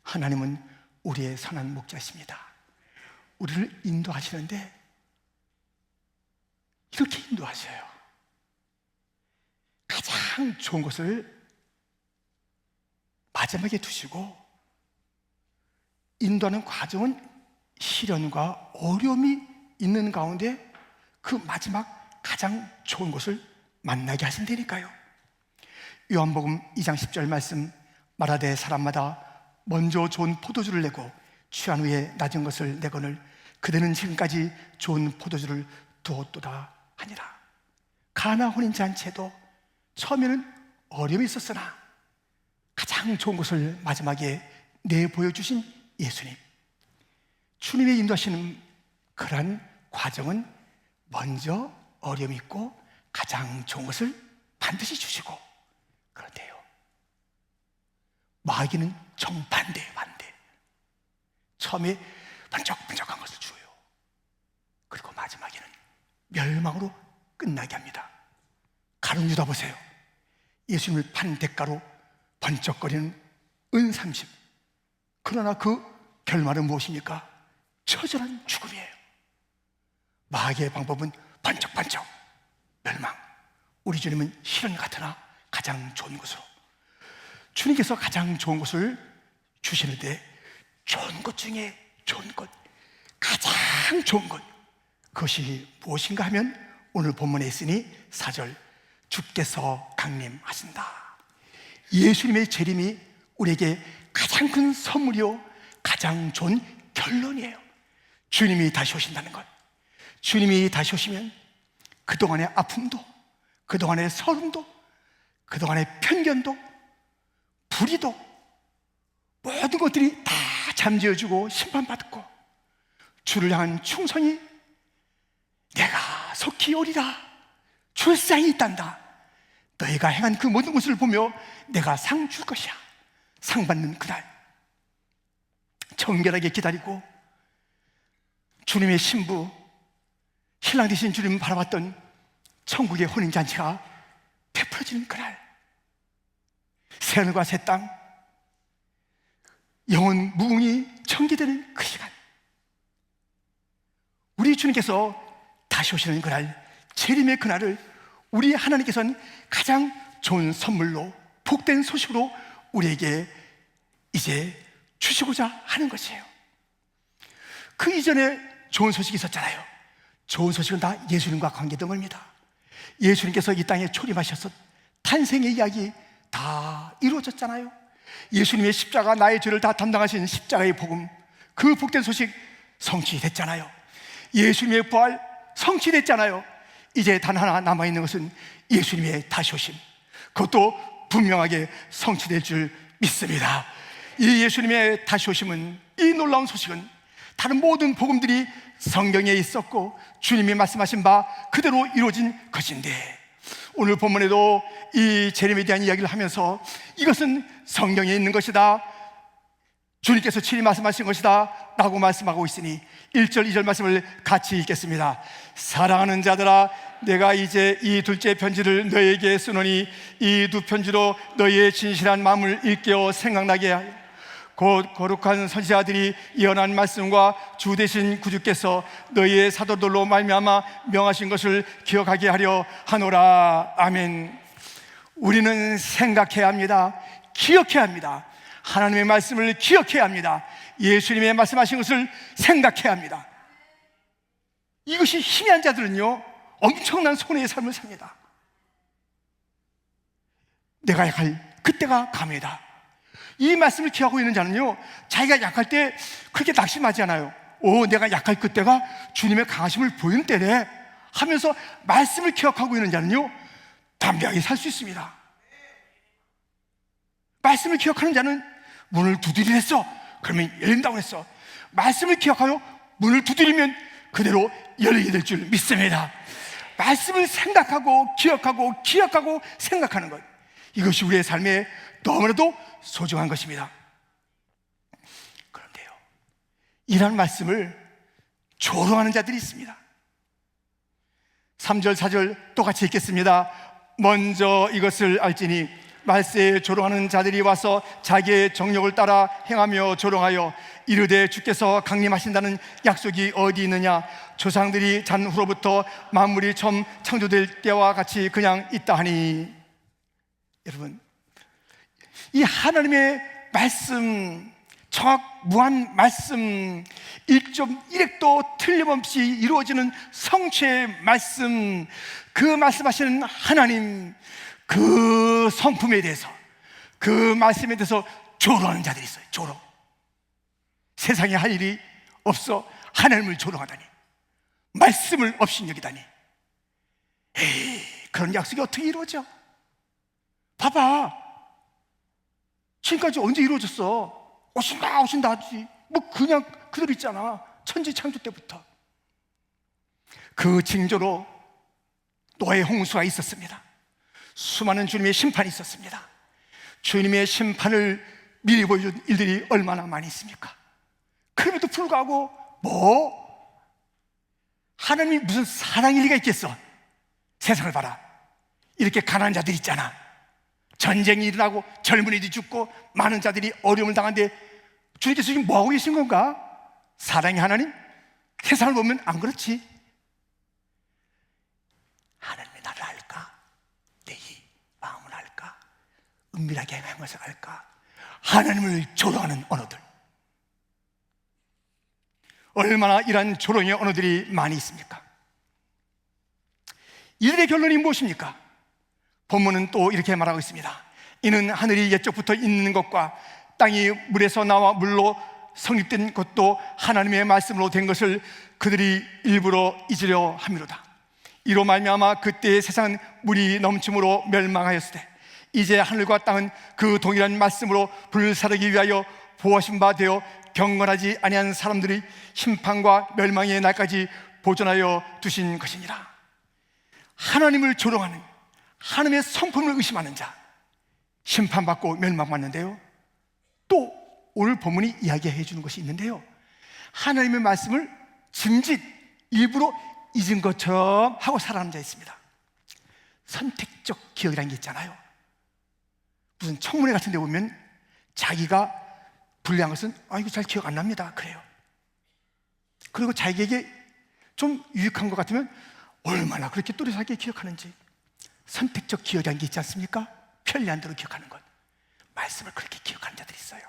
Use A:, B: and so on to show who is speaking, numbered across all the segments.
A: 하나님은 우리의 선한 목자이십니다. 우리를 인도하시는데 이렇게 인도하셔요. 가장 좋은 것을 마지막에 두시고, 인도하는 과정은 시련과 어려움이 있는 가운데 그 마지막 가장 좋은 것을 만나게 하신다니까요. 요한복음 2장 10절 말씀, 말하되 사람마다 먼저 좋은 포도주를 내고 취한 후에 낮은 것을 내거늘 그대는 지금까지 좋은 포도주를 두었도다 하니라. 가나 혼인잔치에도 처음에는 어려움이 있었으나 가장 좋은 것을 마지막에 내보여주신 예수님, 주님의 인도하시는 그러한 과정은 먼저 어려움이 있고 가장 좋은 것을 반드시 주시고, 그런데요, 마귀는 정반대, 반대. 처음에 번쩍번쩍한 것을 주어요. 그리고 마지막에는 멸망으로 끝나게 합니다. 가룟 유다 보세요. 예수님을 판 대가로 번쩍거리는 은 30. 그러나 그 결말은 무엇입니까? 처절한 죽음이에요. 마귀의 방법은 번쩍번쩍 멸망. 우리 주님은 실현 같으나 가장 좋은 것으로, 주님께서 가장 좋은 것을 주시는데, 좋은 것 중에 좋은 것, 가장 좋은 것, 그것이 무엇인가 하면 오늘 본문에 있으니 4절, 주께서 강림하신다. 예수님의 재림이 우리에게 가장 큰 선물이요, 가장 좋은 결론이에요. 주님이 다시 오신다는 것. 주님이 다시 오시면 그동안의 아픔도, 그동안의 서름도, 그동안의 편견도, 불의도, 모든 것들이 다 잠재워주고 심판받고, 주를 향한 충성이 내가 속히 오리라, 출상이 있단다, 너희가 행한 그 모든 것을 보며 내가 상 줄 것이야. 상 받는 그날 정결하게 기다리고 주님의 신부, 신랑 되신 주님 바라봤던 천국의 혼인잔치가 베풀어지는 그날, 새하늘과 새 땅, 영원 무궁이 청기되는 그 시간, 우리 주님께서 다시 오시는 그날, 재림의 그날을 우리 하나님께서는 가장 좋은 선물로, 복된 소식으로 우리에게 이제 주시고자 하는 것이에요. 그 이전에 좋은 소식이 있었잖아요. 좋은 소식은 다 예수님과 관계된 겁니다. 예수님께서 이 땅에 초림하셔서 탄생의 이야기 다 이루어졌잖아요. 예수님의 십자가, 나의 죄를 다 담당하신 십자가의 복음, 그 복된 소식 성취됐잖아요. 예수님의 부활 성취됐잖아요. 이제 단 하나 남아있는 것은 예수님의 다시 오심, 그것도 분명하게 성취될 줄 믿습니다. 이 예수님의 다시 오심은, 이 놀라운 소식은 다른 모든 복음들이 성경에 있었고 주님이 말씀하신 바 그대로 이루어진 것인데, 오늘 본문에도 이 재림에 대한 이야기를 하면서 이것은 성경에 있는 것이다, 주님께서 친히 말씀하신 것이다 라고 말씀하고 있으니 1절 2절 말씀을 같이 읽겠습니다. 사랑하는 자들아, 내가 이제 이 둘째 편지를 너희에게 쓰노니 이 두 편지로 너희의 진실한 마음을 일깨워 생각나게 하여 곧 거룩한 선지자들이 예언한 말씀과 주 되신 구주께서 너희의 사도들로 말미암아 명하신 것을 기억하게 하려 하노라. 아멘. 우리는 생각해야 합니다. 기억해야 합니다. 하나님의 말씀을 기억해야 합니다. 예수님의 말씀하신 것을 생각해야 합니다. 이것이 희미한 자들은요, 엄청난 손해의 삶을 삽니다. 내가 약할 그때가 감이다. 이 말씀을 기억하고 있는 자는요, 자기가 약할 때 그렇게 낙심하지 않아요. 내가 약할 그때가 주님의 강하심을 보이는 때래 하면서 말씀을 기억하고 있는 자는요, 담대하게 살 수 있습니다. 말씀을 기억하는 자는 문을 두드리려 했어, 그러면 열린다고 했어. 말씀을 기억하여 문을 두드리면 그대로 열리게 될 줄 믿습니다. 말씀을 생각하고 기억하고 생각하는 것, 이것이 우리의 삶에 너무나도 소중한 것입니다. 그런데요, 이런 말씀을 조롱하는 자들이 있습니다. 3절 4절 똑같이 읽겠습니다. 먼저 이것을 알지니 말세에 조롱하는 자들이 와서 자기의 정욕을 따라 행하며 조롱하여 이르되 주께서 강림하신다는 약속이 어디 있느냐? 조상들이 잔 후로부터 만물이 처음 창조될 때와 같이 그냥 있다 하니. 여러분, 이 하나님의 말씀, 정확무한 말씀, 1.1획도 틀림없이 이루어지는 성취의 말씀, 그 말씀하시는 하나님, 그 성품에 대해서, 그 말씀에 대해서 조롱하는 자들이 있어요. 조롱. 세상에 할 일이 없어 하나님을 조롱하다니, 말씀을 업신여기다니. 에이, 그런 약속이 어떻게 이루어져? 봐봐, 지금까지 언제 이루어졌어? 오신다 하지. 뭐 그냥 그대로 있잖아. 천지 창조 때부터. 그 징조로 노아의 홍수가 있었습니다. 수많은 주님의 심판이 있었습니다. 주님의 심판을 미리 보여준 일들이 얼마나 많이 있습니까? 그럼에도 불구하고 하나님이 무슨 사랑일 리가 있겠어? 세상을 봐라. 이렇게 가난한 자들이 있잖아. 전쟁이 일어나고 젊은이들이 죽고 많은 자들이 어려움을 당하는데 주님께서 지금 뭐하고 계신 건가? 사랑의 하나님? 세상을 보면 안 그렇지. 하나님의 나를 알까? 내 이 마음을 알까? 은밀하게 행한 것을 알까? 하나님을 조롱하는 언어들, 얼마나 이런 조롱의 언어들이 많이 있습니까? 이들의 결론이 무엇입니까? 본문은 또 이렇게 말하고 있습니다. 이는 하늘이 옛적부터 있는 것과 땅이 물에서 나와 물로 성립된 것도 하나님의 말씀으로 된 것을 그들이 일부러 잊으려 함이로다. 이로 말미암아 그때의 세상은 물이 넘침으로 멸망하였을 때 이제 하늘과 땅은 그 동일한 말씀으로 불사르기 위하여 보호하신 바 되어 경건하지 아니한 사람들이 심판과 멸망의 날까지 보존하여 두신 것이니라. 하나님을 조롱하는, 하나님의 성품을 의심하는 자, 심판받고 멸망받는데요. 또 오늘 본문이 이야기해 주는 것이 있는데요, 하나님의 말씀을 짐짓 일부러 잊은 것처럼 하고 살아가는 자 있습니다. 선택적 기억이라는 게 있잖아요. 무슨 청문회 같은 데 보면 자기가 불리한 것은 이거 잘 기억 안 납니다 그래요. 그리고 자기에게 좀 유익한 것 같으면 얼마나 그렇게 또렷하게 기억하는지. 선택적 기억이라는 게 있지 않습니까? 편리한 대로 기억하는 것. 말씀을 그렇게 기억하는 자들이 있어요.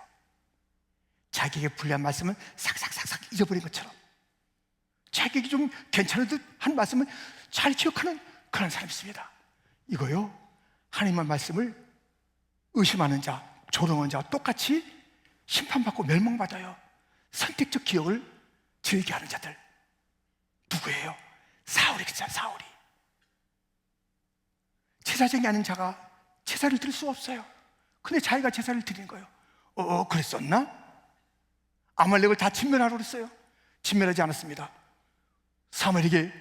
A: 자기에게 불리한 말씀은 삭삭삭삭 잊어버린 것처럼, 자기에게 좀 괜찮은 듯 한 말씀은 잘 기억하는 그런 사람이 있습니다. 이거요, 하나님의 말씀을 의심하는 자, 조롱하는 자와 똑같이 심판받고 멸망받아요. 선택적 기억을 즐겨하는 자들 누구예요? 사울이겠죠. 사울이. 제사장이 아닌 자가 제사를 드릴 수 없어요. 근데 자기가 제사를 드린 거예요. 그랬었나? 아말렉을 다 진멸하라고 그랬어요. 진멸하지 않았습니다. 사무엘에게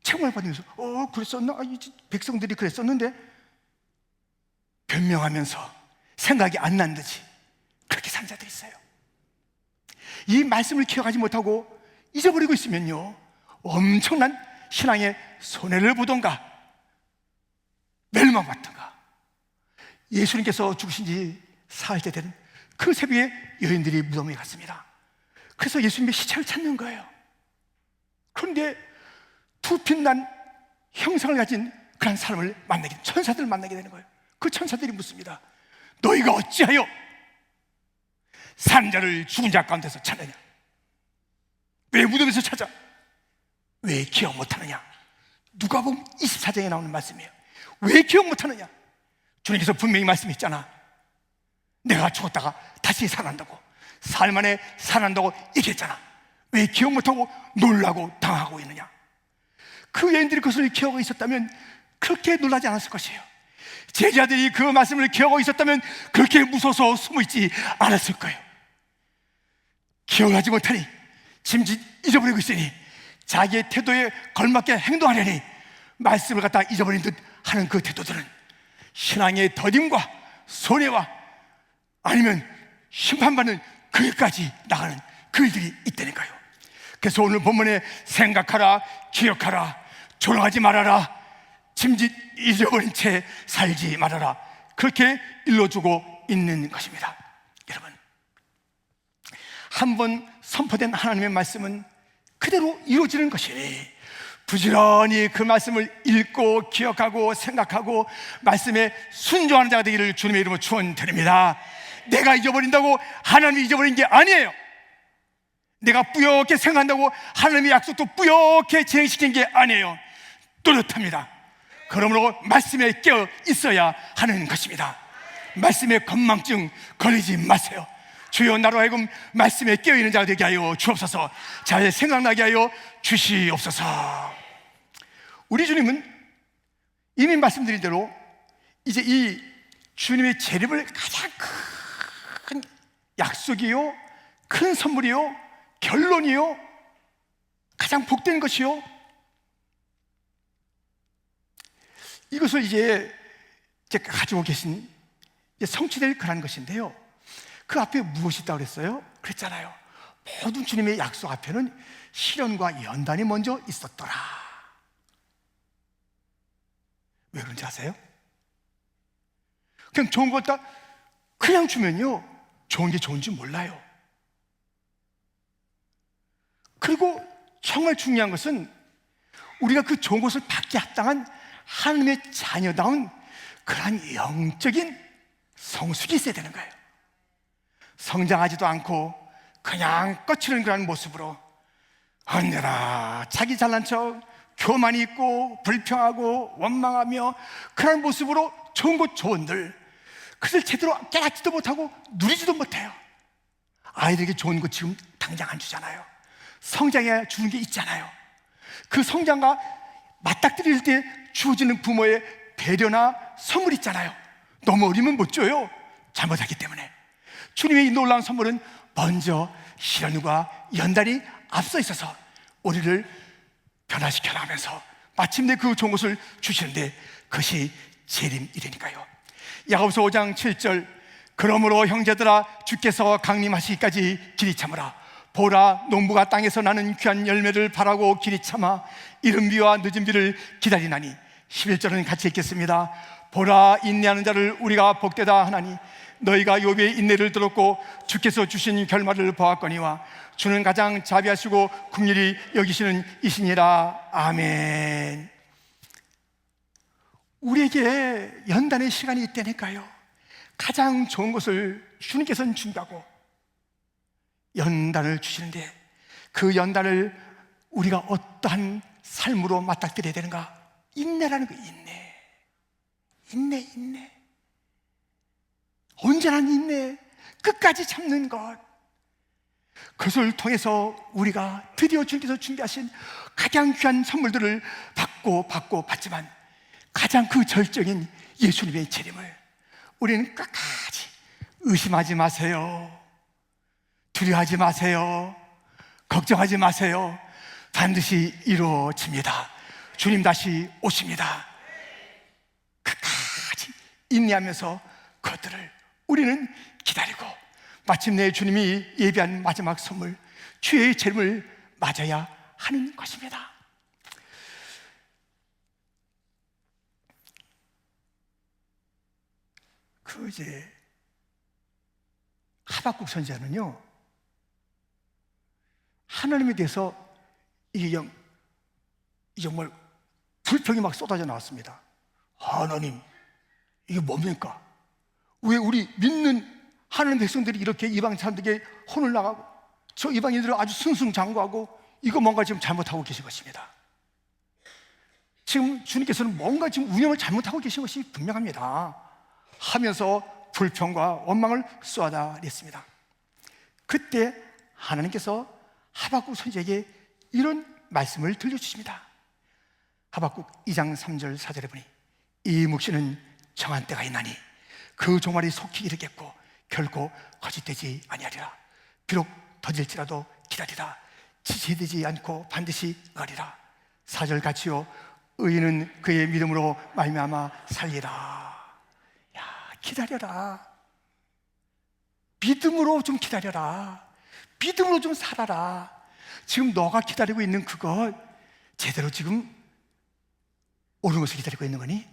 A: 책망을 받으면서 그랬었나? 백성들이 그랬었는데, 변명하면서 생각이 안 난 듯이 그렇게 사는 자들이 있어요. 이 말씀을 기억하지 못하고 잊어버리고 있으면요, 엄청난 신앙의 손해를 보던가 멸망받던가. 예수님께서 죽으신 지 사흘째 되는 그 새벽에 여인들이 무덤에 갔습니다. 그래서 예수님의 시체를 찾는 거예요. 그런데 두 빛난 형상을 가진 그런 사람을 천사들을 만나게 되는 거예요. 그 천사들이 묻습니다. 너희가 어찌하여 사는 자를 죽은 자 가운데서 찾느냐? 왜 무덤에서 찾아? 왜 기억 못하느냐? 누가복음 24장에 나오는 말씀이에요. 왜 기억 못하느냐? 주님께서 분명히 말씀했잖아. 내가 죽었다가 다시 살아난다고, 사흘 만에 살아난다고 얘기했잖아. 왜 기억 못하고 놀라고 당하고 있느냐? 그 여인들이 그것을 기억하고 있었다면 그렇게 놀라지 않았을 것이에요. 제자들이 그 말씀을 기억하고 있었다면 그렇게 무서워서 숨어있지 않았을 거예요. 기억하지 못하니, 짐짓 잊어버리고 있으니, 자기의 태도에 걸맞게 행동하려니 말씀을 갖다 잊어버린 듯 하는 그 태도들은 신앙의 더딤과 손해와 아니면 심판받는 그일까지 나가는 그 일들이 있다니까요. 그래서 오늘 본문에 생각하라, 기억하라, 조롱하지 말아라, 짐짓 잊어버린 채 살지 말아라, 그렇게 일러주고 있는 것입니다. 여러분, 한번 선포된 하나님의 말씀은 그대로 이루어지는 것이니 부지런히 그 말씀을 읽고 기억하고 생각하고 말씀에 순종하는 자가 되기를 주님의 이름으로 축원드립니다. 내가 잊어버린다고 하나님이 잊어버린 게 아니에요. 내가 뿌옇게 생각한다고 하나님의 약속도 뿌옇게 진행시킨 게 아니에요. 뚜렷합니다. 그러므로 말씀에 깨어 있어야 하는 것입니다. 말씀에 건망증 걸리지 마세요. 주여, 나로 하여금 말씀에 깨어있는 자가 되게 하여 주옵소서. 잘 생각나게 하여 주시옵소서. 우리 주님은 이미 말씀드린 대로 이제 이 주님의 재림을 가장 큰 약속이요, 큰 선물이요, 결론이요, 가장 복된 것이요, 이것을 이제 가지고 계신 성취될 그런 것인데요, 그 앞에 무엇이 있다고 그랬어요? 그랬잖아요. 모든 주님의 약속 앞에는 시련과 연단이 먼저 있었더라. 왜 그런지 아세요? 그냥 좋은 것 다 그냥 주면요, 좋은 게 좋은지 몰라요. 그리고 정말 중요한 것은 우리가 그 좋은 것을 받기 합당한 하나님의 자녀다운 그러한 영적인 성숙이 있어야 되는 거예요. 성장하지도 않고 그냥 꺼치는 그런 모습으로 언제나 자기 잘난 척, 교만이 있고 불평하고 원망하며 그런 모습으로 좋은 것 좋은들 그것을 제대로 깨닫지도 못하고 누리지도 못해요. 아이들에게 좋은 것 지금 당장 안 주잖아요. 성장해야 주는 게 있잖아요. 그 성장과 맞닥뜨릴 때 주어지는 부모의 배려나 선물 있잖아요. 너무 어리면 못 줘요. 잘못하기 때문에. 주님의 이 놀라운 선물은 먼저 시련과 연단이 앞서 있어서 우리를 변화시켜 나가면서 마침내 그 좋은 것을 주시는데 그것이 재림이라니까요. 야고보서 5장 7절, 그러므로 형제들아 주께서 강림하시기까지 길이 참으라. 보라, 농부가 땅에서 나는 귀한 열매를 바라고 길이 참아 이른 비와 늦은 비를 기다리나니. 11절은 같이 읽겠습니다. 보라, 인내하는 자를 우리가 복되다 하나니 너희가 욥의 인내를 들었고 주께서 주신 결말을 보았거니와 주는 가장 자비하시고 긍휼히 여기시는 이시니라. 아멘. 우리에게 연단의 시간이 있다니까요. 가장 좋은 것을 주님께서는 준다고 연단을 주시는데 그 연단을 우리가 어떠한 삶으로 맞닥뜨려야 되는가? 인내라는 거예요. 인내. 언제나 인내, 끝까지 참는 것. 그것을 통해서 우리가 드디어 주님께서 준비하신 가장 귀한 선물들을 받지만 가장 그 절정인 예수님의 재림을 우리는 끝까지 의심하지 마세요. 두려워하지 마세요. 걱정하지 마세요. 반드시 이루어집니다. 주님 다시 오십니다. 끝까지 인내하면서 그것들을 우리는 기다리고 마침내 주님이 예비한 마지막 선물, 주의 재림을 맞아야 하는 것입니다. 이제 하박국 선지자는요, 하나님에 대해서 이게 정말 불평이 막 쏟아져 나왔습니다. 하나님, 이게 뭡니까? 왜 우리 믿는 하나님 백성들이 이렇게 이방 사람들에게 혼을 나가고 저 이방인들은 아주 승승장구하고 이거 뭔가 지금 잘못하고 계신 것입니다. 지금 주님께서는 뭔가 지금 운영을 잘못하고 계신 것이 분명합니다 하면서 불평과 원망을 쏟아냈습니다. 그때 하나님께서 하박국 선지자에게 이런 말씀을 들려주십니다. 하박국 2장 3절 4절에 보니 이 묵시는 정한 때가 있나니 그 종말이 속히 이르겠고 결코 거짓되지 아니하리라. 비록 더딜지라도 기다리라. 지체되지 않고 반드시 가리라. 4절 같이요, 의인은 그의 믿음으로 말미암아 살리라. 기다려라. 믿음으로 좀 기다려라. 믿음으로 좀 살아라. 지금 너가 기다리고 있는 그것 제대로 지금 옳은 것을 기다리고 있는 거니?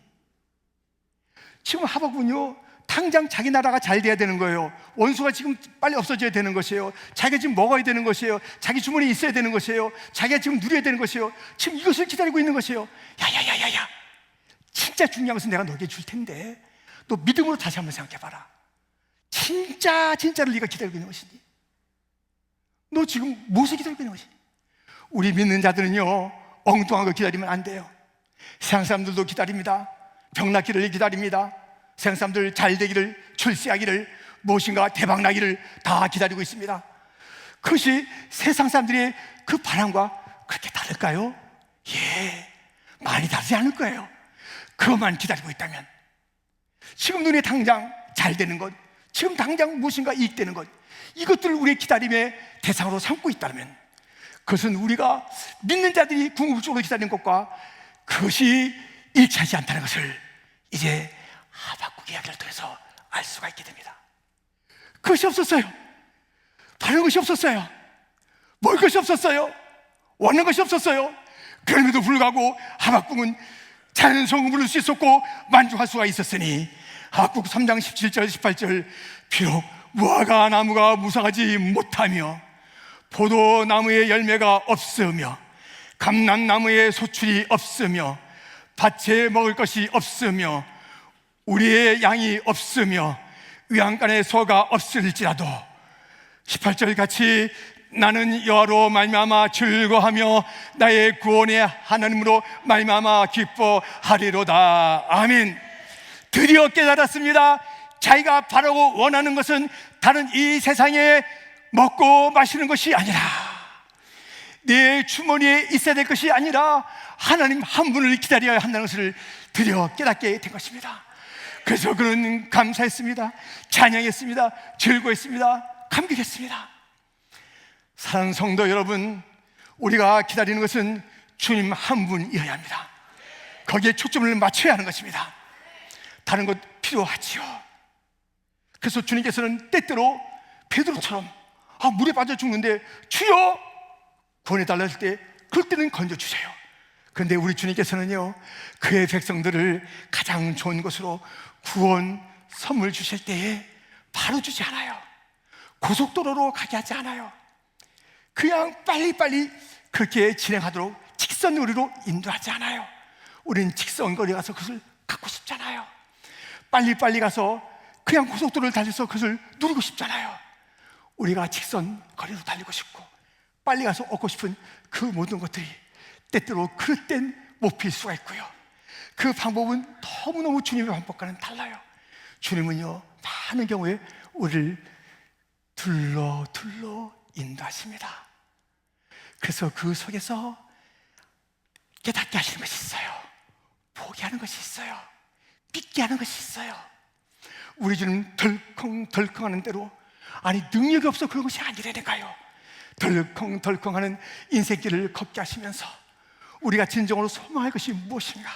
A: 지금 하박국은요, 당장 자기 나라가 잘 돼야 되는 거예요. 원수가 지금 빨리 없어져야 되는 것이에요. 자기가 지금 먹어야 되는 것이에요. 자기 주머니에 있어야 되는 것이에요. 자기가 지금 누려야 되는 것이에요. 지금 이것을 기다리고 있는 것이에요. 야야야야야, 진짜 중요한 것은 내가 너에게 줄 텐데 너 믿음으로 다시 한번 생각해봐라. 진짜를 네가 기다리고 있는 것이니? 너 지금 무엇을 기다리고 있는 것이니? 우리 믿는 자들은요, 엉뚱한 거 기다리면 안 돼요. 세상 사람들도 기다립니다. 병 낫기를 기다립니다. 세상 사람들 잘 되기를, 출세하기를, 무엇인가 대박 나기를 다 기다리고 있습니다. 그것이 세상 사람들의 그 바람과 그렇게 다를까요? 예, 많이 다르지 않을 거예요. 그것만 기다리고 있다면, 지금 눈에 당장 잘 되는 것, 지금 당장 무엇인가 이익되는 것, 이것들을 우리의 기다림의 대상으로 삼고 있다면, 그것은 우리가 믿는 자들이 궁극적으로 기다리는 것과 그것이 일치하지 않다는 것을 이제 하박국 이야기를 통해서 알 수가 있게 됩니다. 그것이 없었어요. 다른 것이 없었어요. 먹을 것이 없었어요. 원하는 것이 없었어요. 그럼에도 불구하고 하박국은 찬송을 부를 수 있었고 만족할 수가 있었으니, 하박국 3장 17절 18절, 비록 무화과 나무가 무성하지 못하며 포도나무에 열매가 없으며 감람나무에 소출이 없으며 밭에 먹을 것이 없으며 우리의 양이 없으며 외양간에 소가 없을지라도 18절 같이 나는 여호와로 말미암아 즐거하며 나의 구원의 하나님으로 말미암아 기뻐하리로다. 아멘. 드디어 깨달았습니다. 자기가 바라고 원하는 것은 다른 이 세상에 먹고 마시는 것이 아니라, 내 주머니에 있어야 될 것이 아니라 하나님 한 분을 기다려야 한다는 것을 드디어 깨닫게 된 것입니다. 그래서 그는 감사했습니다. 찬양했습니다. 즐거웠습니다. 감격했습니다. 사랑하는 성도 여러분, 우리가 기다리는 것은 주님 한 분이어야 합니다. 거기에 초점을 맞춰야 하는 것입니다. 다른 것 필요하지요. 그래서 주님께서는 때때로 베드로처럼 물에 빠져 죽는데 주여 구원해달라 할 때, 그럴 때는 건져주세요. 그런데 우리 주님께서는요, 그의 백성들을 가장 좋은 것으로 구원 선물 주실 때에 바로 주지 않아요. 고속도로로 가게 하지 않아요. 그냥 빨리빨리 그렇게 진행하도록 직선거리로 인도하지 않아요. 우리는 직선거리 가서 그것을 갖고 싶잖아요. 빨리빨리 가서 그냥 고속도로를 달려서 그것을 누리고 싶잖아요. 우리가 직선거리로 달리고 싶고 빨리 가서 얻고 싶은 그 모든 것들이 때때로 그릇된 못 필 수가 있고요. 그 방법은 너무너무 주님의 방법과는 달라요. 주님은요, 많은 경우에 우리를 둘러 인도하십니다. 그래서 그 속에서 깨닫게 하시는 것이 있어요. 보게 하는 것이 있어요. 믿게 하는 것이 있어요. 우리 주님 덜컹덜컹하는 대로, 아니 능력이 없어 그런 것이 아니라니까요. 덜컹덜컹하는 인생길을 걷게 하시면서 우리가 진정으로 소망할 것이 무엇인가,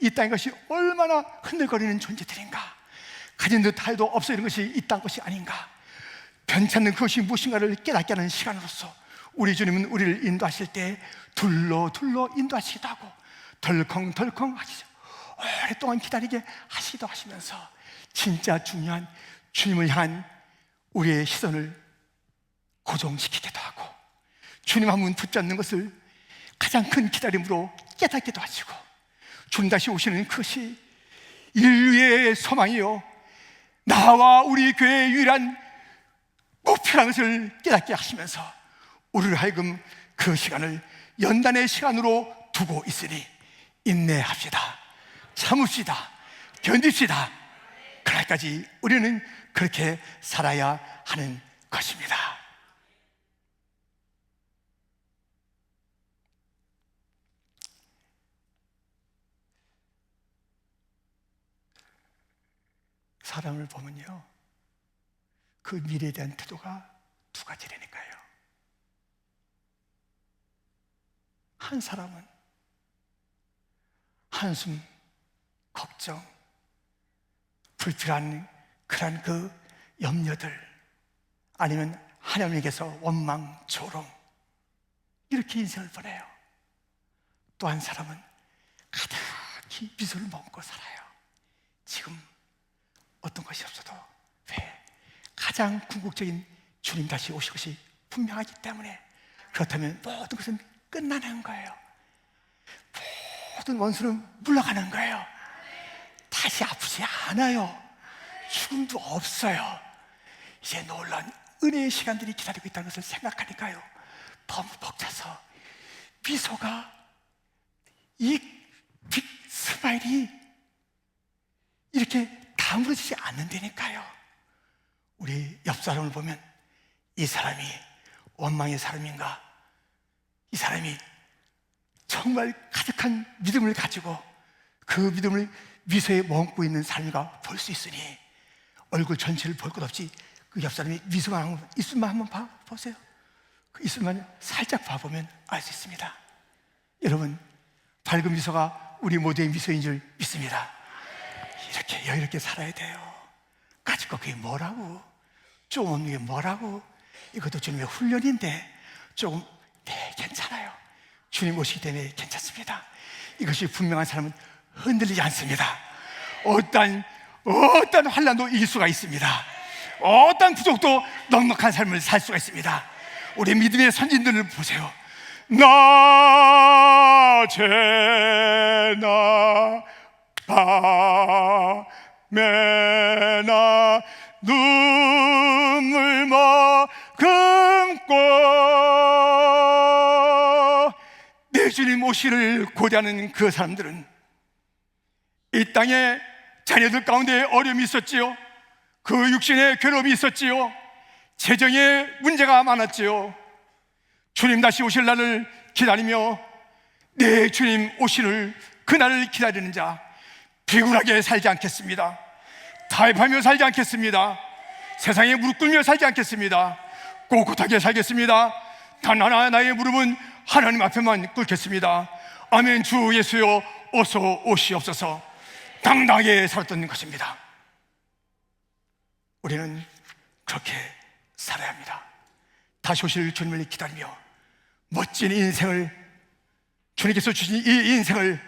A: 이 땅의 것이 얼마나 흔들거리는 존재들인가, 가진 듯 할도 없어 이런 것이 이 땅 것이 아닌가, 변찮는 그것이 무엇인가를 깨닫게 하는 시간으로서 우리 주님은 우리를 인도하실 때 둘러 인도하시기도 하고 덜컹덜컹 하시죠. 오랫동안 기다리게 하시기도 하시면서 진짜 중요한 주님을 향한 우리의 시선을 고정시키기도 하고, 주님 한 분 붙잡는 것을 가장 큰 기다림으로 깨닫기도 하시고, 주님 다시 오시는 그것이 인류의 소망이요, 나와 우리 교회의 유일한 목표라는 것을 깨닫게 하시면서 우리를 하여금 그 시간을 연단의 시간으로 두고 있으니 인내합시다. 참읍시다. 견딥시다. 그날까지 우리는 그렇게 살아야 하는 것입니다. 사람을 보면요, 그 미래에 대한 태도가 두 가지라니까요. 한 사람은 한숨, 걱정, 불필요한 그런 그 염려들, 아니면 하나님에게서 원망, 조롱, 이렇게 인생을 보내요. 또 한 사람은 가득히 미소를 머금고 살아요. 지금 어떤 것이 없어도 왜? 가장 궁극적인 주님 다시 오실 것이 분명하기 때문에. 그렇다면 모든 것은 끝나는 거예요. 모든 원수는 물러가는 거예요. 다시 아프지 않아요. 죽음도 없어요. 이제 놀라운 은혜의 시간들이 기다리고 있다는 것을 생각하니까요, 너무 벅차서 미소가, 이 빅 스마일이 이렇게 다물어지지 않는다니까요. 우리 옆 사람을 보면 이 사람이 원망의 사람인가, 이 사람이 정말 가득한 믿음을 가지고 그 믿음을 미소에 머금고 있는 사람인가 볼 수 있으니, 얼굴 전체를 볼 것 없이 그 옆 사람이 미소만 한번, 입술만 한번 보세요. 그 입술만 살짝 봐보면 알 수 있습니다. 여러분, 밝은 미소가 우리 모두의 미소인 줄 믿습니다. 이렇게 여유롭게 살아야 돼요. 가질 거 그게 뭐라고, 좀 없는 게 뭐라고. 이것도 주님의 훈련인데 조금, 네, 괜찮아요. 주님 오시기 때문에 괜찮습니다. 이것이 분명한 사람은 흔들리지 않습니다. 어떤 환난도 이길 수가 있습니다. 어떤 부족도 넉넉한 삶을 살 수가 있습니다. 우리 믿음의 선진들을 보세요. 낮에나 밤에나 눈물 머금고 내 주님 오시를 고대하는 그 사람들은 이 땅에 자녀들 가운데 어려움이 있었지요. 그 육신의 괴로움이 있었지요. 재정에 문제가 많았지요. 주님 다시 오실 날을 기다리며 내 주님 오시를 그날을 기다리는 자, 비굴하게 살지 않겠습니다. 타협하며 살지 않겠습니다. 세상에 무릎 꿇며 살지 않겠습니다. 꼿꼿하게 살겠습니다. 단 하나 나의 무릎은 하나님 앞에만 꿇겠습니다. 아멘. 주 예수여 어서 오시옵소서. 당당하게 살았던 것입니다. 우리는 그렇게 살아야 합니다. 다시 오실 주님을 기다리며 멋진 인생을, 주님께서 주신 이 인생을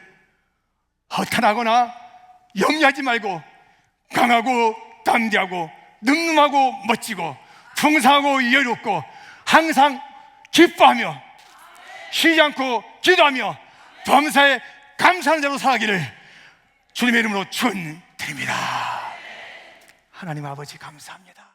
A: 허탄하거나 염려하지 말고 강하고 담대하고 늠름하고 멋지고 풍성하고 여유롭고 항상 기뻐하며 쉬지 않고 기도하며 범사에 감사하는 자로 살아가기를 주님의 이름으로 축원드립니다. 하나님 아버지 감사합니다.